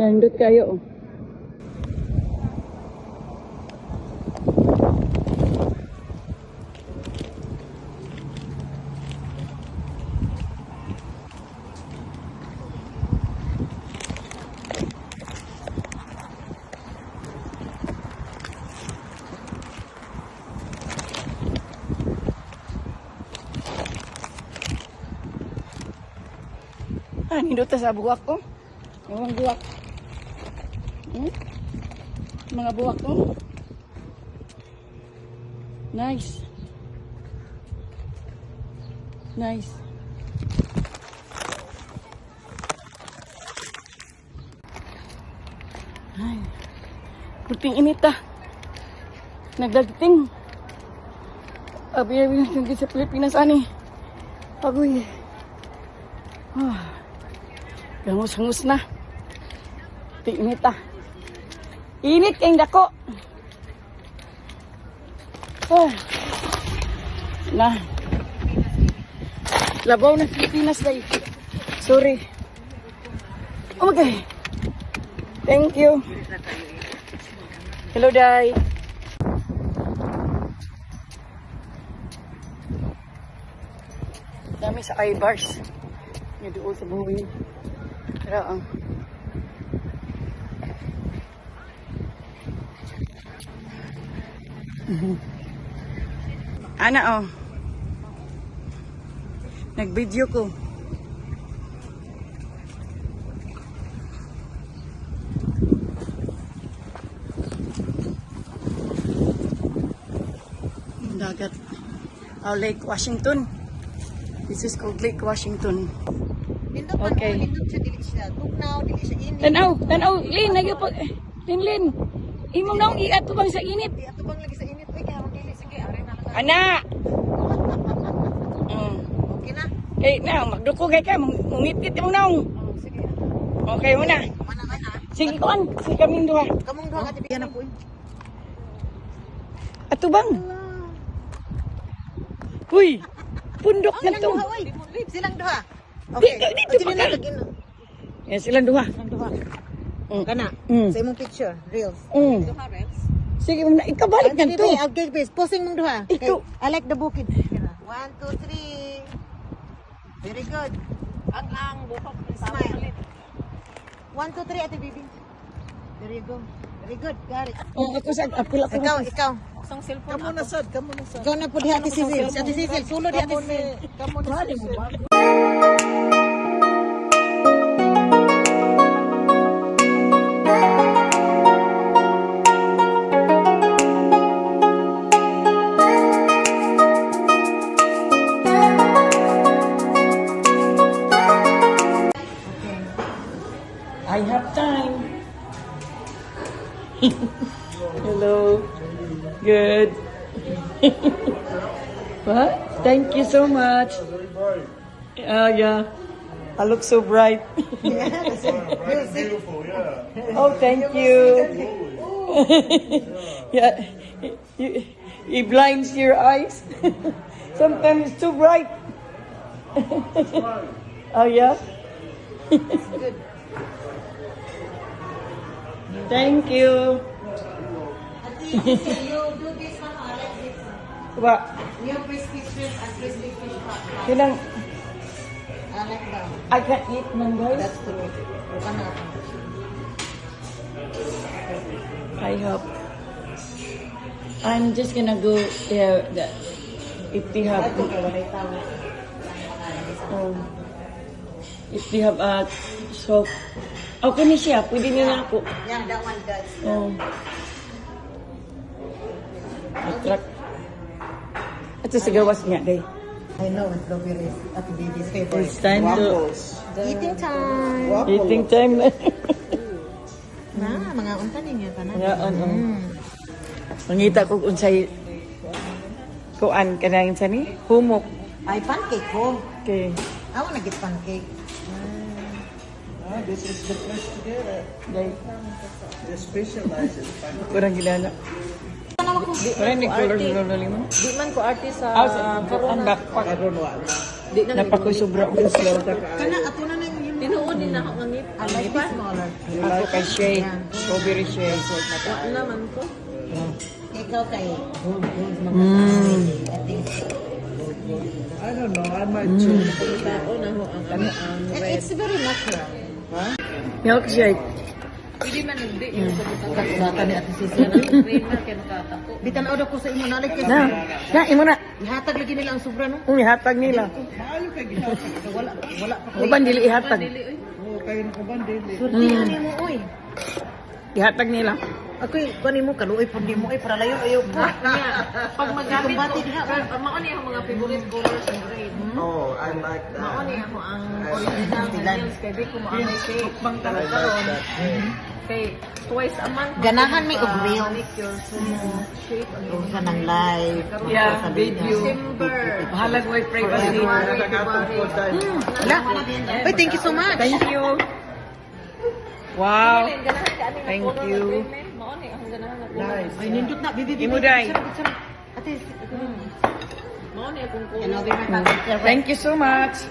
Nandot kayo. Nindot ta sa buwak ko. Yung buwak. Mga buwak ko. Nice. Nice. Ay. Puting init ah. Nagdating. Abi-abi na sa Pilipinas ani. Agoy. Gangus-hangus na. Init ah. Init kayong dako. Na. Labaw na Pilipinas day. Sorry. Okay. Thank you. Hello, Day. Dami sa I-bars. Yung doon sa buhay. Pero ang ana nag-video ko. Dagat. Lake Washington. This is called Lake Washington. Okay. Tanaw, Lin, nagyapag. Lin. Imong naong iatubang sa init. Iatubang lagi sa init. Uy, kaya magkili. Sige, aray na lang. Ana! Okay na? Na, magdukugay ka. Mungipit imong naong. Sige. Okay, muna. Mana man ha? Sige, kuan. Sige kaming duha. Kamong duha ka tibigan ako. Atubang. Uy, pundok na to. Silang duha. Okay. Dito pa ka. Silang duha. Silang duha. Kana, sa imong picture, reels. Duha, reels? Sige, ikabalik na to. Okay, please. Posing mong duha. Ikaw. I like the bukid. 1, 2, 3. Very good. Ang buhok. Smile. 1, 2, 3, Ate Bibi. There you go. Very good. Got it. Ako sa apil ako. Ikaw. Isang cellphone. Kamu na sad. Ikaw na po di Ate Cecil. Si Ate Cecil, sulo di Ate Cecil. Kamu na Cecil. I have time. Hello. Good. What? Thank you so much. Yeah. I look so bright. Beautiful, yeah. Oh, thank you. Yeah. It blinds your eyes. Sometimes it's too bright. Oh, yeah? Thank you. You do this one, I like this one. What? New crispy shrimp and crispy fish pot. Kinang, I like that. I can eat man, guys. That's true. Bukan ako. I hope. I'm just gonna go there. If they have, if they have a soap. Okay ni siya, pwede nila ako. Yeah, that one does. Attract. Ito sa gawas niya, day. I know it's blueberries. At baby's favorite. It's time to Eating time. eating time na. Mga untan niya ka na. Nga, mangita ko unsay kuan kanang sa ni humok. Ay, pancake ko. Okay. I wanna get pancake. This is the place to get it. Day. They specialize in pancakes. Kurang gilala. Wala ni color sa lima. Di man ko artist sa Ang backpack. I don't know. Di na Napakoy sobra ko sa Kana, ato na yung tinuod din na ako ngangip. I like the smaller. Ako kay shake. Strawberry shake. Wala naman ko. Ikaw kay gold mga I think. I don't know. I might choose. Tao na ho ang It's very natural. Milkshake. Hindi man hindi. Yung sa Kakubata ni Ate Sisi. cream na kaya makatako. Bitan daw ko sa imo nalig kay. Na, imo na. Ihatag lagi nila ang sobra no. Ihatag nila. Maayo kay gihapon. Wala pa ko. Uban dili ihatag. Oh, kayo na kuban dili. Surtihan nimo oy. Ihatag nila. Ako'y kunin mo kaluoy pag di mo ay para layo ayo po. Pag magamit Kumbati ko, diha. mao ni ang mga favorite colors and grade. Oh, I like Mao ni that. ako ang original nails kay di ko maamay kay bang karon. Kay twice a month. Ganahan may og real. Manicure so shape ang O sa nang live. Yeah, Sa video. December. Bahalag mo i-privacy. January, February. Wala. Oy, thank you so much. Thank you. Wow. Ganahan ka ani nga Thank color you. na grade, eh. Mao ni ang ganahan nga color. Nice. Ay nindot na bibi. Imuday. Ate. Mao ni akong And I'll be color. right back. Thank you so much.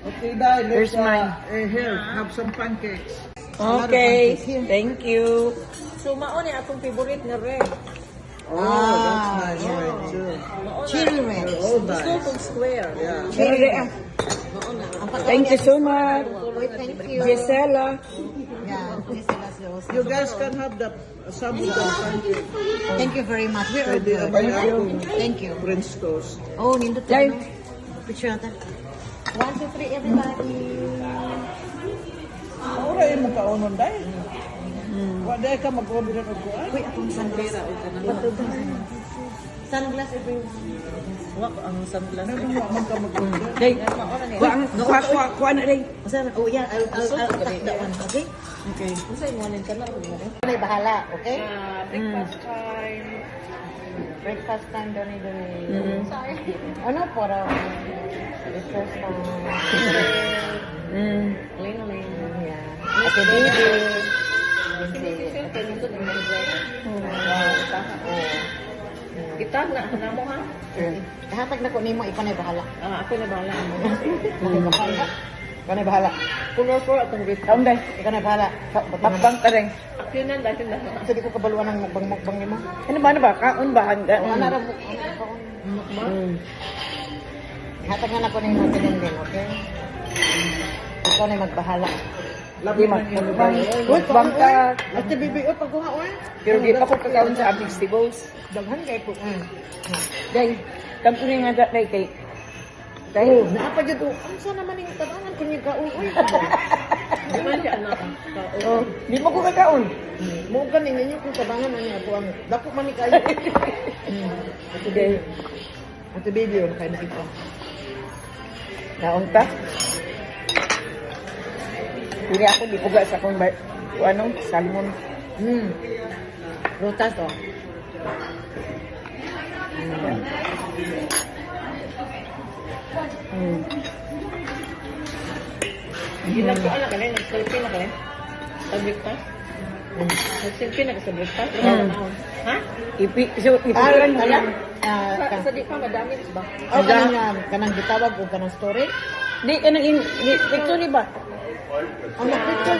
Okay, Dai. Here's mine. Here, have some pancakes. Okay. Thank you. So mao ni akong favorite nga red. Oh, Ah, that's nice red too. Mao na. Cherry red. All Gusto that. kong square. Yeah. Cherry red. Mao na. Thank you so much. Oy, thank you. Gisela. Yeah, this is also. You guys can have the sabugan pancake. Thank you very much. We are Pwede good. ang akong Thank you. French toast. Oh, nindot Jai. na. Picture natin. 1, 2, 3, everybody. Ora yung mong kaunon, Dai. Wala ka mag-order ng kuwan. Uy, atong sunglass. Sunglass everyone. Wak ang sunglass. Ano mo man ka mag-order? Day. Kuha na day. Oh yeah, I'll tuck that one. Okay? Okay. Unsay mo nin kana mo. May bahala, okay? Breakfast time. Breakfast time doon ni Mm. Sorry. Ano para breakfast time. Mm. Clean. Yeah. Ate baby. Kita na namo ha. Hatag na ko nimo ipanay bahala. Ako na bahala. Ipanay bahala. Puno ko atong wrist. Kaon day. Ikanay bahala. Makbang ka rin. Yun dahil na. Kasi di ko kabaluan ng mukbang nimo. Ano ba? Kaon ba? Handa. Ana ra mo. Mm. Hatag na ko nimo din, okay? Ikaw na magbahala. Di man. Mukbang ka. Ate baby, pagkuha oy. Pero di pa ko kakaon sa vegetables. Daghan kay po. Day. Kampo nga day kay. Day. Naapa jud unsa naman ning tabangan kun yung kaon oy. Di man siya anak. Oh, di mo ko kakaon. Mo ganing ninyo kung tabangan ani ato ang dako man ni kayo. Ito day. Ate baby on kay nakita. Naon ta? Hindi ako di puga sa kung anong salmon. Rutas oh. Mm. Ginagawa na kami, nag-selfie na kami. Sa breakfast. Nag-selfie na ka sa breakfast. Ha? Ipiran mo yan. Sa di pa madami ba? Oh, kanang gitawag o kanang story. Di ka nang picture ni ba? Ang picture